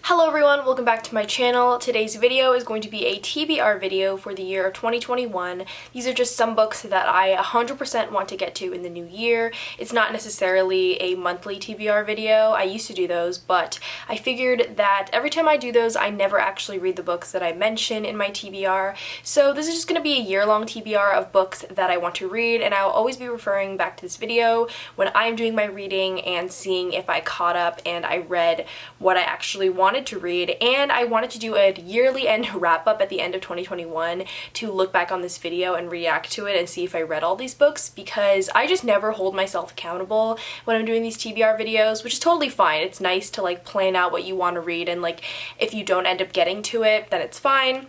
Hello everyone, welcome back to my channel. Today's video is going to be a TBR video for the year of 2021. These are just some books that I 100% want to get to in the new year. It's not necessarily a monthly TBR video. I used to do those, but I figured that every time I do those, I never actually read the books that I mention in my TBR. So this is just going to be a year-long TBR of books that I want to read, and I'll always be referring back to this video when I'm doing my reading and seeing if I caught up and I read what I actually wanted to read. And I wanted to do a yearly end wrap up at the end of 2021 to look back on this video and react to it and see if I read all these books, because I just never hold myself accountable when I'm doing these TBR videos, which is totally fine. It's nice to like plan out what you want to read, and like if you don't end up getting to it, then it's fine.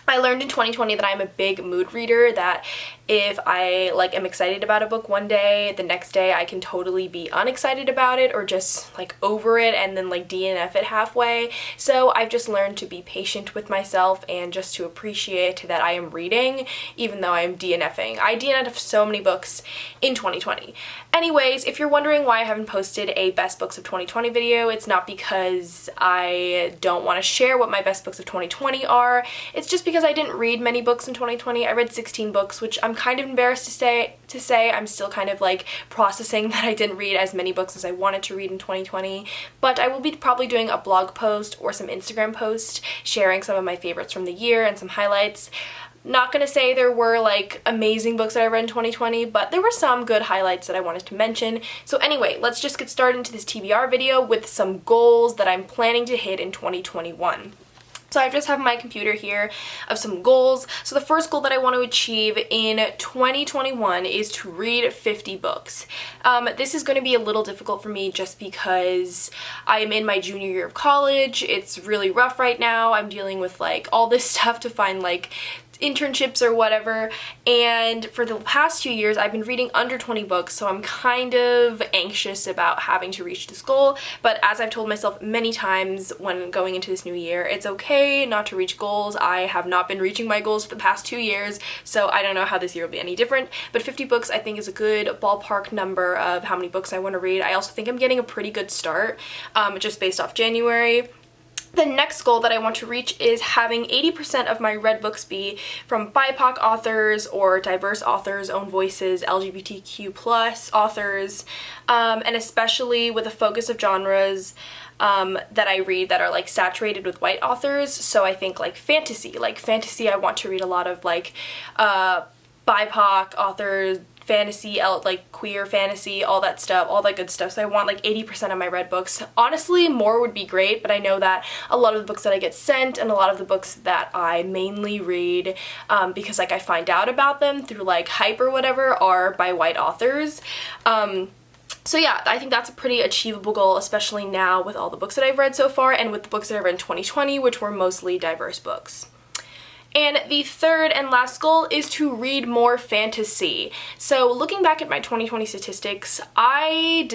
I learned in 2020 that I'm a big mood reader, that if I like am excited about a book one day, the next day I can totally be unexcited about it or just like over it and then like DNF it halfway. So I've just learned to be patient with myself and just to appreciate that I am reading even though I'm DNFing. I DNF'd so many books in 2020. Anyways, if you're wondering why I haven't posted a best books of 2020 video, it's not because I don't want to share what my best books of 2020 are. It's just because I didn't read many books in 2020. I read 16 books, which I'm kind of embarrassed to say. I'm still kind of like processing that I didn't read as many books as I wanted to read in 2020. But I will be probably doing a blog post or some Instagram post sharing some of my favorites from the year and some highlights. Not gonna say there were like amazing books that I read in 2020, but there were some good highlights that I wanted to mention. So anyway, let's just get started into this TBR video with some goals that I'm planning to hit in 2021. So I just have my computer here of some goals. So the first goal that I want to achieve in 2021 is to read 50 books. This is going to be a little difficult for me just because I'm in my junior year of college. It's really rough right now. I'm dealing with like all this stuff to find like internships or whatever, and for the past 2 years I've been reading under 20 books, so I'm kind of anxious about having to reach this goal. But as I've told myself many times when going into this new year, it's okay not to reach goals. I have not been reaching my goals for the past 2 years, so I don't know how this year will be any different, but 50 books I think is a good ballpark number of how many books I want to read. I also think I'm getting a pretty good start just based off January. The next goal that I want to reach is having 80% of my read books be from BIPOC authors or diverse authors, own voices, LGBTQ plus authors, and especially with a focus of genres that I read that are like saturated with white authors. So I think like fantasy I want to read a lot of like BIPOC authors, fantasy, like queer fantasy, all that stuff, all that good stuff. So I want like 80% of my read books. Honestly, more would be great, but I know that a lot of the books that I get sent and a lot of the books that I mainly read because like I find out about them through like hype or whatever are by white authors. So yeah, I think that's a pretty achievable goal, especially now with all the books that I've read so far and with the books that I've read in 2020, which were mostly diverse books. And the third and last goal is to read more fantasy. So looking back at my 2020 statistics, I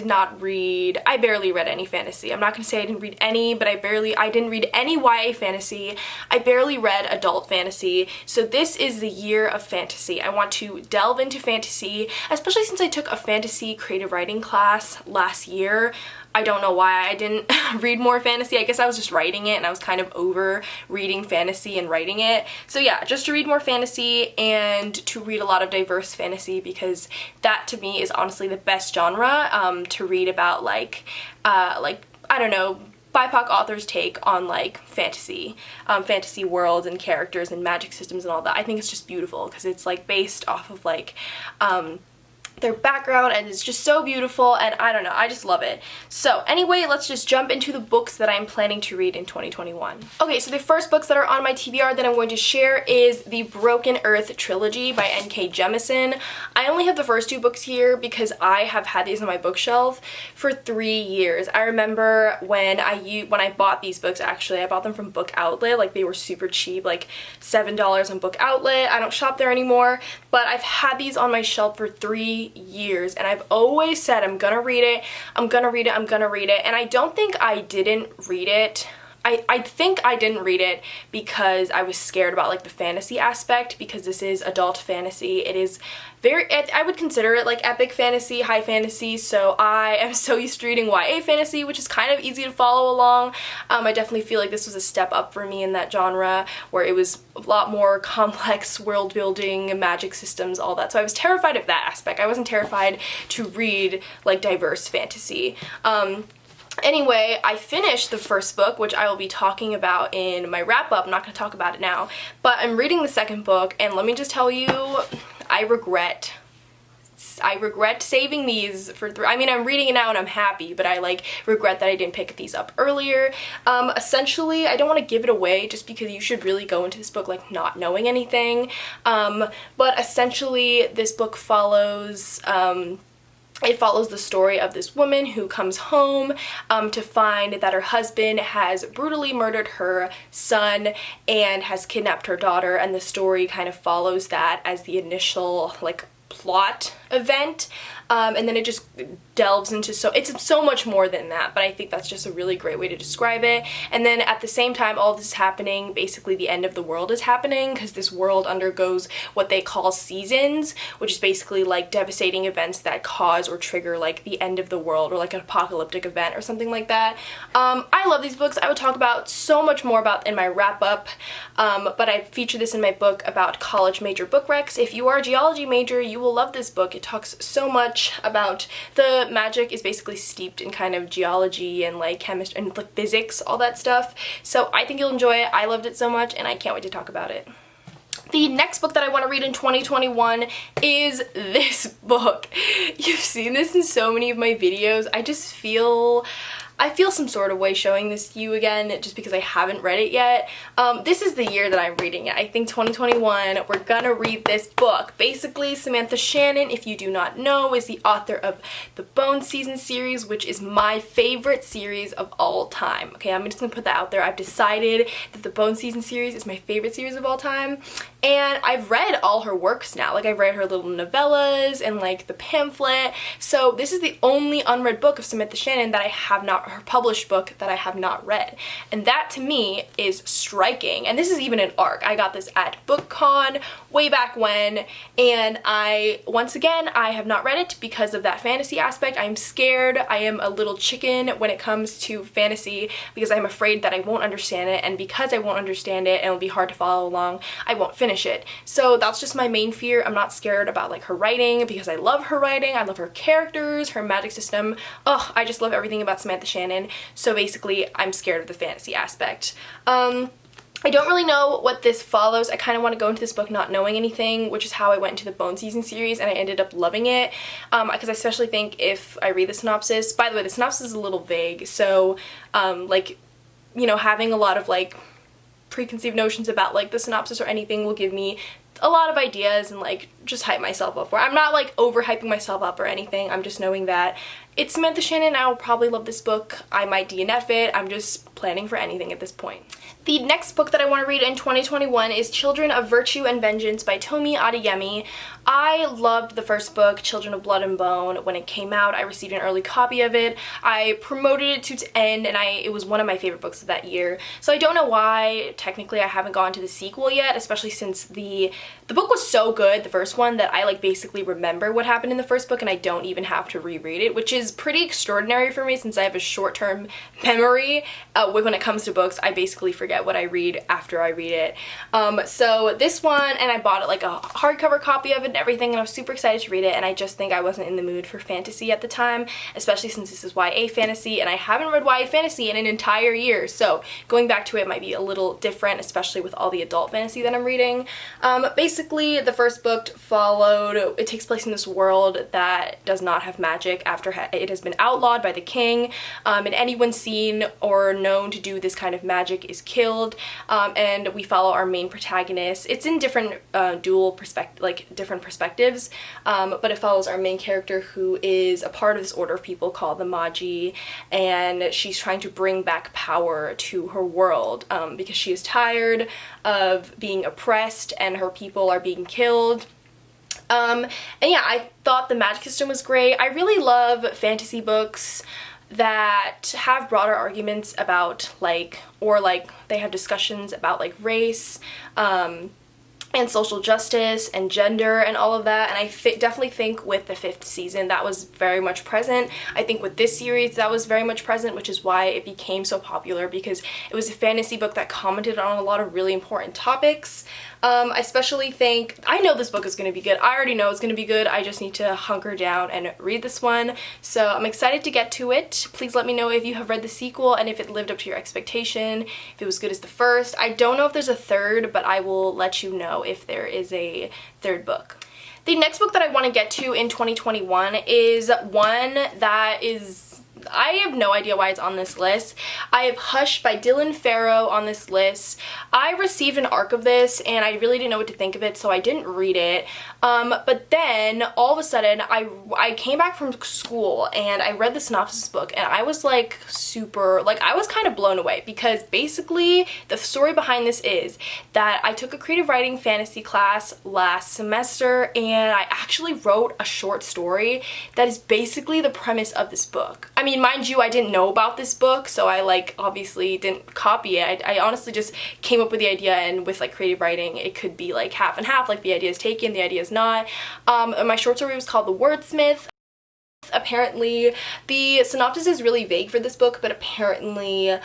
barely read any fantasy. I'm not going to say I didn't read any, but I didn't read any YA fantasy. I barely read adult fantasy. So this is the year of fantasy. I want to delve into fantasy, especially since I took a fantasy creative writing class last year. I don't know why I didn't read more fantasy. I guess I was just writing it and I was kind of over reading fantasy and writing it. So yeah, just to read more fantasy and to read a lot of diverse fantasy, because that to me is honestly the best genre to read about like I don't know, BIPOC authors' take on like fantasy worlds and characters and magic systems and all that. I think it's just beautiful because it's like based off of like their background, and it's just so beautiful, and I don't know, I just love it. So anyway, let's just jump into the books that I'm planning to read in 2021. Okay, so the first books that are on my TBR that I'm going to share is the Broken Earth trilogy by N.K. Jemisin. I only have the first 2 books here because I have had these on my bookshelf for 3 years. I remember when I bought these books, actually, I bought them from Book Outlet. Like, they were super cheap, like $7 on Book Outlet. I don't shop there anymore, but I've had these on my shelf for 3 years, and I've always said I'm gonna read it, I'm gonna read it, I'm gonna read it, and I don't think I didn't read it. I think I didn't read it because I was scared about like the fantasy aspect, because this is adult fantasy. It is very, I would consider it like epic fantasy, high fantasy, so I am so used to reading YA fantasy, which is kind of easy to follow along. I definitely feel like this was a step up for me in that genre, where it was a lot more complex world building, magic systems, all that. So I was terrified of that aspect. I wasn't terrified to read like diverse fantasy. Anyway, I finished the first book, which I will be talking about in my wrap-up. I'm not going to talk about it now, but I'm reading the second book, and let me just tell you, I regret saving these for I mean, I'm reading it now and I'm happy, but I like regret that I didn't pick these up earlier. Essentially, I don't want to give it away just because you should really go into this book like not knowing anything. But essentially, this book follows it follows the story of this woman who comes home to find that her husband has brutally murdered her son and has kidnapped her daughter, and the story kind of follows that as the initial like plot event. And then it just delves into it's so much more than that, but I think that's just a really great way to describe it. And then at the same time all this is happening, basically the end of the world is happening, because this world undergoes what they call seasons, which is basically like devastating events that cause or trigger like the end of the world, or like an apocalyptic event or something like that. I love these books. I would talk about so much more about in my wrap-up, but I feature this in my book about college major book recs. If you are a geology major, you will love this book. It talks so much about the magic is basically steeped in kind of geology and like chemistry and like physics, all that stuff. So I think you'll enjoy it. I loved it so much and I can't wait to talk about it. The next book that I want to read in 2021 is this book. You've seen this in so many of my videos. I feel some sort of way showing this to you again just because I haven't read it yet. This is the year that I'm reading it. I think 2021, we're gonna read this book. Basically, Samantha Shannon, if you do not know, is the author of the Bone Season series, which is my favorite series of all time. Okay, I'm just gonna put that out there. I've decided that the Bone Season series is my favorite series of all time, and I've read all her works now. Like, I've read her little novellas and like the pamphlet, so this is the only unread book of Samantha Shannon that I have not, her published book that I have not read, and that to me is striking. And this is even an ARC. I got this at BookCon way back when, and once again I have not read it because of that fantasy aspect. I'm scared. I am a little chicken when it comes to fantasy because I'm afraid that I won't understand it, and because I won't understand it and it'll be hard to follow along, I won't finish it. So that's just my main fear. I'm not scared about like her writing because I love her writing. I love her characters, her magic system. Oh, I just love everything about Samantha Shannon. So basically, I'm scared of the fantasy aspect. I don't really know what this follows. I kind of want to go into this book not knowing anything, which is how I went into the Bone Season series, and I ended up loving it, because I especially think if I read the synopsis, by the way, the synopsis is a little vague, so like, you know, having a lot of like preconceived notions about like the synopsis or anything will give me a lot of ideas and like just hype myself up. I'm not like overhyping myself up or anything. I'm just knowing that it's Samantha Shannon. I will probably love this book. I might DNF it. I'm just planning for anything at this point. The next book that I want to read in 2021 is Children of Virtue and Vengeance by Tomi Adeyemi. I loved the first book, Children of Blood and Bone. When it came out, I received an early copy of it. I promoted it to its end, and it was one of my favorite books of that year. So I don't know why, technically, I haven't gone to the sequel yet, especially since the book was so good, the first one, that I like basically remember what happened in the first book, and I don't even have to reread it, which is pretty extraordinary for me since I have a short-term memory. When it comes to books, I basically forget what I read after I read it. So this one, and I bought it like a hardcover copy of it and everything, and I was super excited to read it, and I just think I wasn't in the mood for fantasy at the time, especially since this is YA fantasy, and I haven't read YA fantasy in an entire year, so going back to it might be a little different, especially with all the adult fantasy that I'm reading. Basically, the first book it takes place in this world that does not have magic after it has been outlawed by the king, and anyone seen or known to do this kind of magic is killed, and we follow our main protagonist. It's in different different perspectives, but it follows our main character, who is a part of this order of people called the Magi, and she's trying to bring back power to her world because she is tired of being oppressed and her people are being killed. And yeah, I thought the magic system was great. I really love fantasy books that have broader arguments about like, or like they have discussions about like race, and social justice and gender and all of that. And I definitely think with the 5th season that was very much present. I think with this series that was very much present, which is why it became so popular, because it was a fantasy book that commented on a lot of really important topics. I especially think, I know this book is going to be good. I already know it's going to be good. I just need to hunker down and read this one. So I'm excited to get to it. Please let me know if you have read the sequel and if it lived up to your expectation, if it was good as the first. I don't know if there's a third, but I will let you know if there is a third book. The next book that I want to get to in 2021 is one that is, I have no idea why it's on this list. I have Hush by Dylan Farrow on this list. I received an arc of this and I really didn't know what to think of it, so I didn't read it. But then all of a sudden I came back from school and I read the synopsis book and I was like super, like I was kind of blown away, because basically the story behind this is that I took a creative writing fantasy class last semester and I actually wrote a short story that is basically the premise of this book. I mean, mind you, I didn't know about this book, so I like obviously didn't copy it. I honestly just came up with the idea, and with like creative writing it could be like half and half, like the idea is taken, the idea is not. My short story was called The Wordsmith. Apparently the synopsis is really vague for this book, but apparently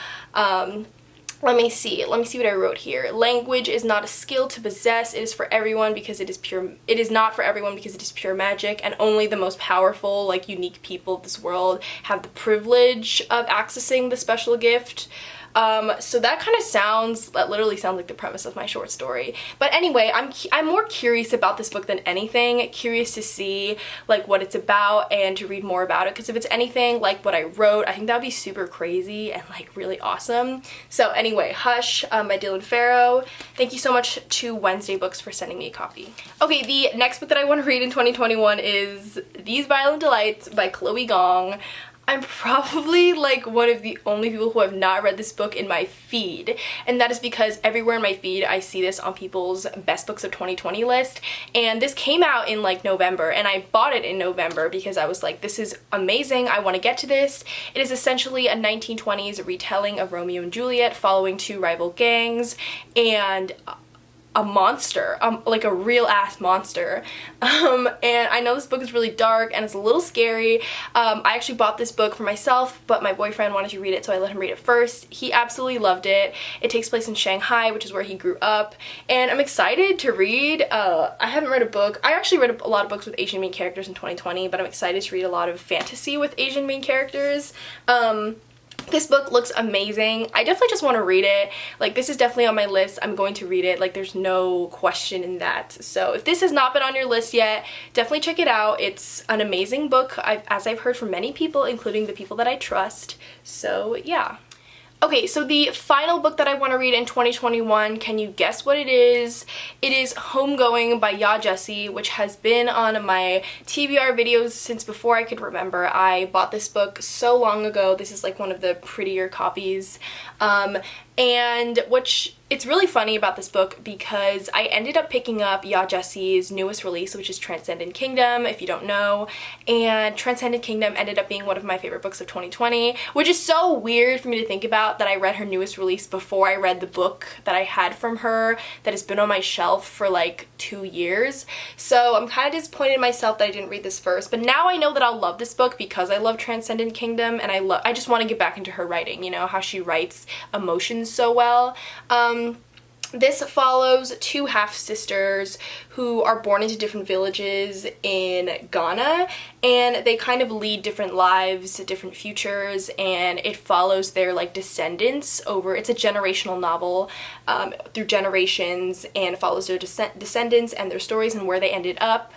let me see what I wrote here. Language is not a skill to possess. It is for everyone because it is pure. It is not for everyone because it is pure magic, and only the most powerful, like unique people of this world have the privilege of accessing the special gift. So that kind of sounds, that literally sounds like the premise of my short story. But anyway, I'm more curious about this book than anything, curious to see like what it's about and to read more about it, because if it's anything like what I wrote, I think that would be super crazy and like really awesome. So anyway, Hush by Dylan Farrow. Thank you so much to Wednesday Books for sending me a copy. Okay, the next book that I want to read in 2021 is These Violent Delights by Chloe Gong. I'm probably like one of the only people who have not read this book in my feed, and that is because everywhere in my feed I see this on people's best books of 2020 list, and this came out in like November and I bought it in November because I was like, this is amazing, I want to get to this. It is essentially a 1920s retelling of Romeo and Juliet following two rival gangs and a monster, like a real ass monster. And I know this book is really dark and it's a little scary. I actually bought this book for myself, but my boyfriend wanted to read it, so I let him read it first. He absolutely loved it. It takes place in Shanghai, which is where he grew up, and I'm excited to read. I haven't read a book. I actually read a lot of books with Asian main characters in 2020, but I'm excited to read a lot of fantasy with Asian main characters. This book looks amazing. I definitely just want to read it. Like, this is definitely on my list. I'm going to read it. Like, there's no question in that. So if this has not been on your list yet, definitely check it out. It's an amazing book, as I've heard from many people, including the people that I trust. So yeah. Okay, so the final book that I want to read in 2021, can you guess what it is? It is Homegoing by Gyasi, which has been on my TBR videos since before I could remember. I bought this book so long ago. This is like one of the prettier copies. And it's really funny about this book because I ended up picking up Gyasi's newest release, which is Transcendent Kingdom, if you don't know, and Transcendent Kingdom ended up being one of my favorite books of 2020, which is so weird for me to think about, that I read her newest release before I read the book that I had from her that has been on my shelf for like 2 years. So I'm kind of disappointed in myself that I didn't read this first, but now I know that I'll love this book because I love Transcendent Kingdom, and I just want to get back into her writing, you know, how she writes emotions so well. This follows two half-sisters who are born into different villages in Ghana, and they kind of lead different lives, different futures, and it follows their like descendants over. It's a generational novel through generations, and follows their descendants and their stories and where they ended up.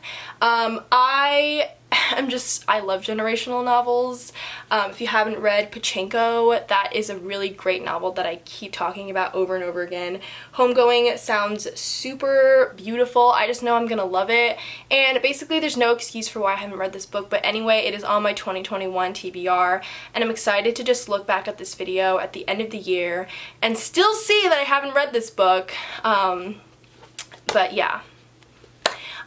I love generational novels. If you haven't read Pachinko, that is a really great novel that I keep talking about over and over again. Homegoing sounds super beautiful. I just know I'm gonna love it, and basically there's no excuse for why I haven't read this book, but anyway, it is on my 2021 TBR, and I'm excited to just look back at this video at the end of the year and still see that I haven't read this book. But yeah.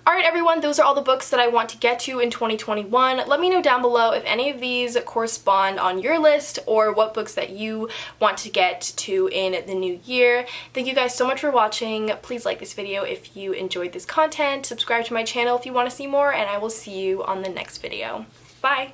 Alright everyone, those are all the books that I want to get to in 2021. Let me know down below if any of these correspond on your list or what books that you want to get to in the new year. Thank you guys so much for watching. Please like this video if you enjoyed this content, subscribe to my channel if you want to see more, and I will see you on the next video. Bye!